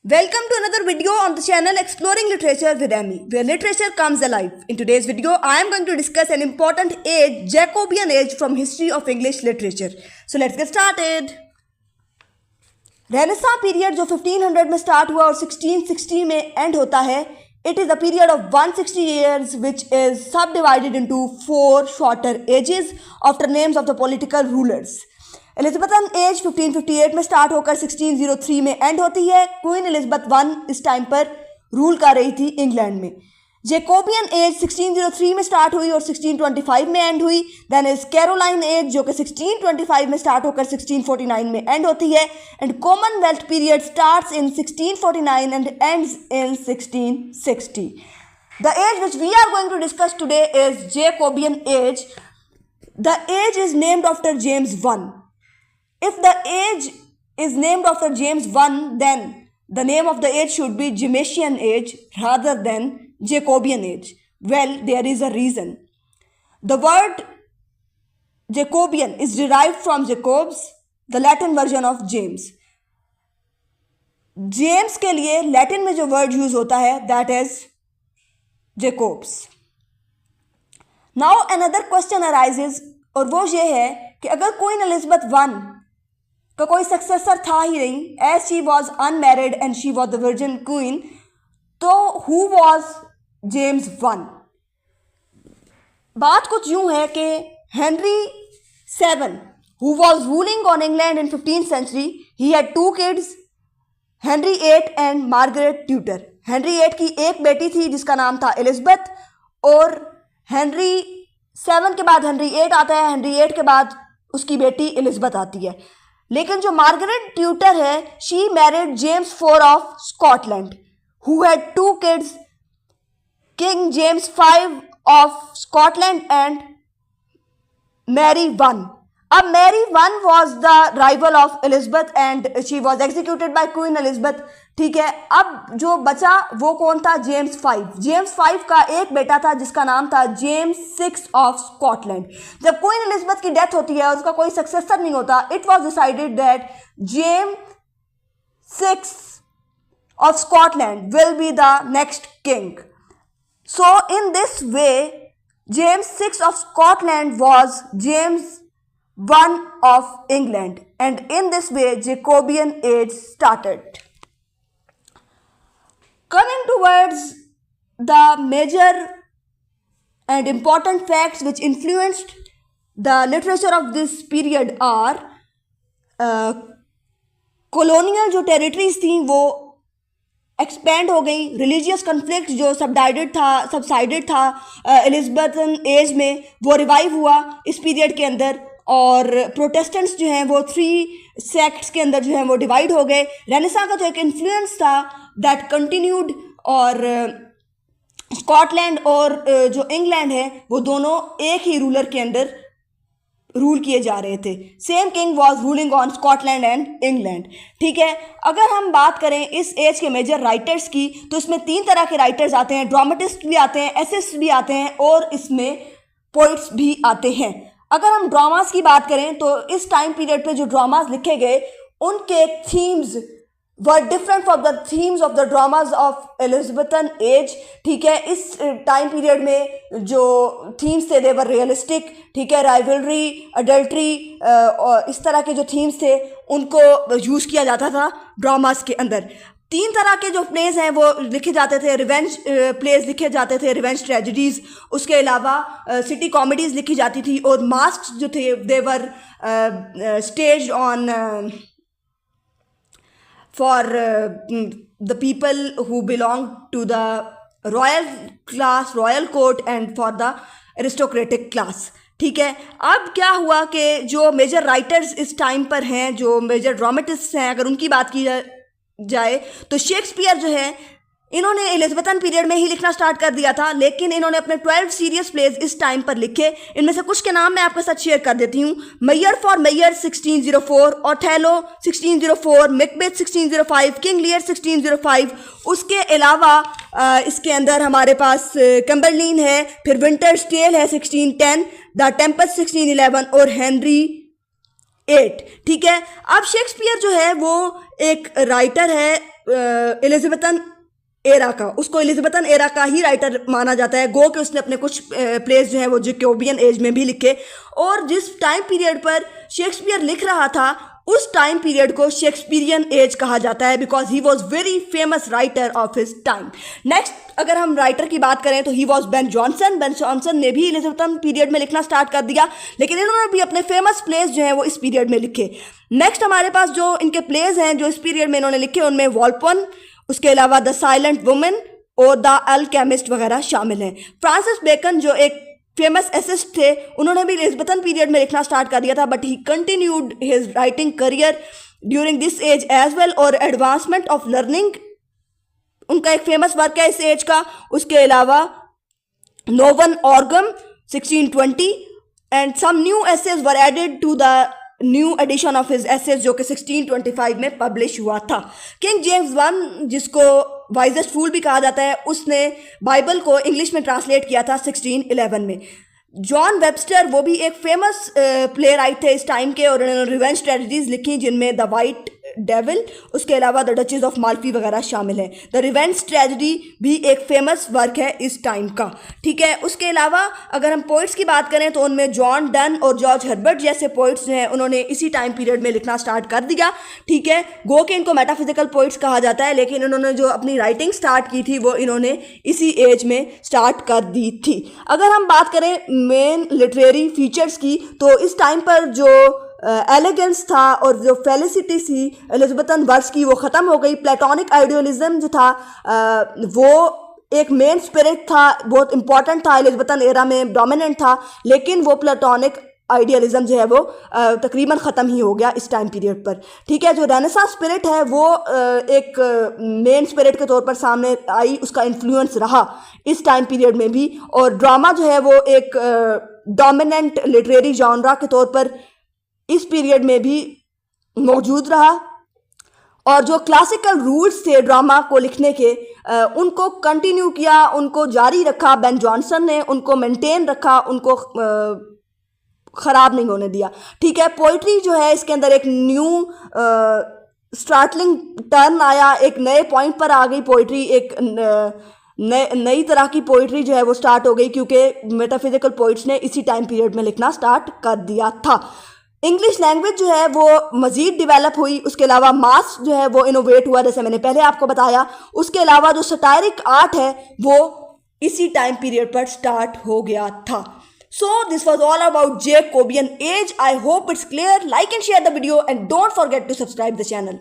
Welcome to another video on the channel Exploring Literature with Amy, where literature comes alive. In today's video, I am going to discuss an important age, Jacobean age from history of English literature. So let's get started. Renaissance period जो 1500 में start हुआ और 1660 में and होता है, it is a period of 160 years which is subdivided into 4 shorter ages after names of the political rulers. Elizabethan age 1558 में start होकर 1603 में एंड होती है. क्वीन एलिजाबेथ वन इस टाइम पर रूल कर रही थी इंग्लैंड में. जेकोबियन एज 1603 में स्टार्ट हुई और 1625 में एंड हुई. देन इज कैरोलाइन एज जो कि 1625 में स्टार्ट होकर 1649 में एंड होती है. And Commonwealth period starts in 1649 and ends in 1660. The age which we are going to discuss today is Jacobean age. The age is named after James one. If the age is named after James I, then the name of the age should be Jamesian age rather than Jacobean age. Well, there is a reason. The word Jacobean is derived from Jacobs, the Latin version of James. James के लिए Latin में जो word use होता है, that is Jacobs. Now another question arises, और वो ये है कि अगर क्वीन एलिजाबेथ वन का कोई सक्सेसर था ही नहीं, as she was unmarried and she was the virgin queen, तो हु वॉज जेम्स वन? बात कुछ यूं है कि Henry seven who was ruling on England in 15th century, he had 2 kids, Henry 8 and Margaret Tudor. Henry 8 की एक बेटी थी जिसका नाम था एलिजाबेथ, और हेनरी 7 के बाद हेनरी 8 आता है. हेनरी 8 के बाद उसकी बेटी एलिजाबेथ आती है. लेकिन जो मार्गरेट ट्यूटर है, she married James 4 of Scotland who had 2 kids, King James 5 of Scotland and Mary 1. अब Mary 1 was the rival of Elizabeth and she was executed by Queen Elizabeth. ठीक है, अब जो बचा वो कौन था? जेम्स 5. जेम्स 5 का एक बेटा था जिसका नाम था जेम्स 6 ऑफ स्कॉटलैंड. जब क्वीन एलिजाबेथ की डेथ होती है और उसका कोई सक्सेसर नहीं होता, it was decided that James 6 of Scotland will be the next king. So in this way James 6 of Scotland was James 1 of England, and in this way Jacobean age started. Coming towards the major and important facts which influenced the literature of this period are colonial जो territories थी वो expand हो गई. Religious conflict जो subsided था Elizabethan age में, वो revive हुआ इस पीरियड के अंदर. और प्रोटेस्टेंट्स जो हैं वो 3 सेक्ट्स के अंदर जो हैं वो डिवाइड हो गए. रेनेसां का जो एक इन्फ्लुएंस था दैट कंटिन्यूड, और स्कॉटलैंड और जो इंग्लैंड है वो दोनों एक ही रूलर के अंदर रूल किए जा रहे थे. Same king was ruling on Scotland and England. ठीक है, अगर हम बात करें इस एज के मेजर राइटर्स की, तो इसमें 3 तरह के राइटर्स आते हैं. ड्रामेटिस्ट भी आते हैं, एसेस्ट भी आते हैं, और इसमें पोइट्स भी आते हैं. अगर हम ड्रामास की बात करें तो इस टाइम पीरियड पे जो ड्रामास लिखे गए उनके themes were different from the themes of the dramas of Elizabethan age. ठीक है, इस टाइम पीरियड में जो थीम्स थे दे वर रियलिस्टिक. ठीक है, राइवलरी, अडल्ट्री, और इस तरह के जो थीम्स थे उनको यूज़ किया जाता था ड्रामास के अंदर. 3 तरह के जो प्लेज हैं वो लिखे जाते थे. रिवेंज प्लेज लिखे जाते थे, रिवेंज ट्रेजेडीज़. उसके अलावा सिटी कॉमेडीज़ लिखी जाती थी, और मास्क जो थे they were stage on for the people who belong to the royal class, royal court, and for the aristocratic class. ठीक है, अब क्या हुआ कि जो मेजर राइटर्स इस टाइम पर हैं, जो मेजर ड्रामेटिस्ट हैं, अगर उनकी बात की जाए तो शेक्सपियर जो है, इन्होंने एलिजाबेथन पीरियड में ही लिखना स्टार्ट कर दिया था, लेकिन इन्होंने अपने 12 सीरियस प्लेज इस टाइम पर लिखे. इनमें से कुछ के नाम मैं आपके साथ शेयर कर देती हूँ. Measure for measure 1604, Othello 1604, Macbeth 1605, King Lear 1605. उसके अलावा इसके अंदर हमारे पास कैम्बरलीन है, फिर विंटर्स टेल है 1610, द टेम्पेस्ट 1611, और हेनरी 8. ठीक है, अब शेक्सपियर जो है वो एक राइटर है एलिजाबेथन एरा का, उसको एलिजाबेथन एरा का ही राइटर माना जाता है। गो के उसने अपने कुछ प्लेस जो है वो जैकोबियन एज में भी लिखे, और जिस टाइम पीरियड पर शेक्सपियर लिख रहा था उस टाइम पीरियड को शेक्सपियरियन एज कहा जाता है, because he was very famous writer of his time. Next अगर हम राइटर की बात करें तो he was Ben Jonson. Ben Jonson ने भी एलिजाबेथन पीरियड में लिखना स्टार्ट कर दिया, लेकिन इन्होंने भी अपने फेमस प्लेस जो हैं वो इस पीरियड में लिखे। नेक्स्ट हमारे पास जो इनके प्लेस हैं जो इस पीरियड में इन्होंने लिखे, उनमें वॉल्पन, उसके अलावा द साइलेंट वुमेन और द अल्केमिस्ट वगैरह शामिल हैं। फ्रांसिस बेकन जो एक फेमस एसिस्ट थे, उन्होंने भी एलिजाबेथन पीरियड में लिखना स्टार्ट कर दिया था, but he continued his writing career during this age as well. और एडवांसमेंट ऑफ लर्निंग उनका एक फेमस वर्क है इस एज का। उसके अलावा Novum Organum 1620 and some new essays were added to the new edition of his essays जो कि 1625 में पब्लिश हुआ था। किंग जेम्स वन, जिसको वाइजेस्ट फूल भी कहा जाता है, उसने बाइबल को इंग्लिश में ट्रांसलेट किया था 1611 में। जॉन वेबस्टर वो भी एक फेमस प्ले राइट थे इस टाइम के, और उन्होंने रिवेंज ट्रेजेडीज लिखी जिनमें द वाइट डेविल, उसके अलावा द डचेस ऑफ माल्फी वगैरह शामिल है। द रिवेंज ट्रेजेडी भी एक फेमस वर्क है इस टाइम का, ठीक है। उसके अलावा अगर हम पोइट्स की बात करें तो उनमें जॉन डन और जॉर्ज हर्बर्ट जैसे पोइट्स जो हैं उन्होंने इसी टाइम पीरियड में लिखना स्टार्ट कर दिया, ठीक है। गो के इनको मेटाफिजिकल पोइट्स कहा जाता है, लेकिन इन्होंने जो अपनी राइटिंग स्टार्ट की थी वो इन्होंने इसी एज में स्टार्ट कर दी थी। अगर हम बात करें मेन लिटरेरी फीचर्स की, तो इस टाइम पर जो एलिगेंस था और जो फेलिसिटी थी एलिजाबेथन वर्क्स की वो ख़त्म हो गई। प्लेटोनिक आइडियलिज्म जो था वो एक मेन स्पिरिट था, बहुत इंपॉर्टेंट था, एलिजाबेथन एरा में डोमिनेंट था, लेकिन वो प्लेटोनिक आइडियलिज्म जो है वो तकरीबन ख़त्म ही हो गया इस टाइम पीरियड पर, ठीक है। जो रेनेसांस स्पिरिट है वो एक मेन स्पिरिट के तौर पर सामने आई, उसका इन्फ्लुएंस रहा इस टाइम पीरियड में भी, और ड्रामा जो है वो एक डोमिनेंट लिटरेरी जॉनरा के तौर पर इस पीरियड में भी मौजूद रहा। और जो क्लासिकल रूल्स थे ड्रामा को लिखने के, उनको कंटिन्यू किया, उनको जारी रखा। बेन जॉनसन ने उनको मेंटेन रखा, उनको ख़राब नहीं होने दिया, ठीक है। पोइट्री जो है इसके अंदर एक न्यू स्टार्टलिंग टर्न आया, एक नए पॉइंट पर आ गई पोइट्री, एक नई तरह की पोइट्री जो है वो स्टार्ट हो गई, क्योंकि मेटाफिजिकल पोइट्स ने इसी टाइम पीरियड में लिखना स्टार्ट कर दिया था। इंग्लिश लैंग्वेज जो है वो मज़ीद डेवलप हुई, उसके अलावा मास जो है वो इनोवेट हुआ, जैसे मैंने पहले आपको बताया। उसके अलावा जो सटायरिक आर्ट है वो इसी टाइम पीरियड पर स्टार्ट हो गया था। So this was all about Jacobean age. I hope it's clear. Like and share the video and don't forget to subscribe the channel.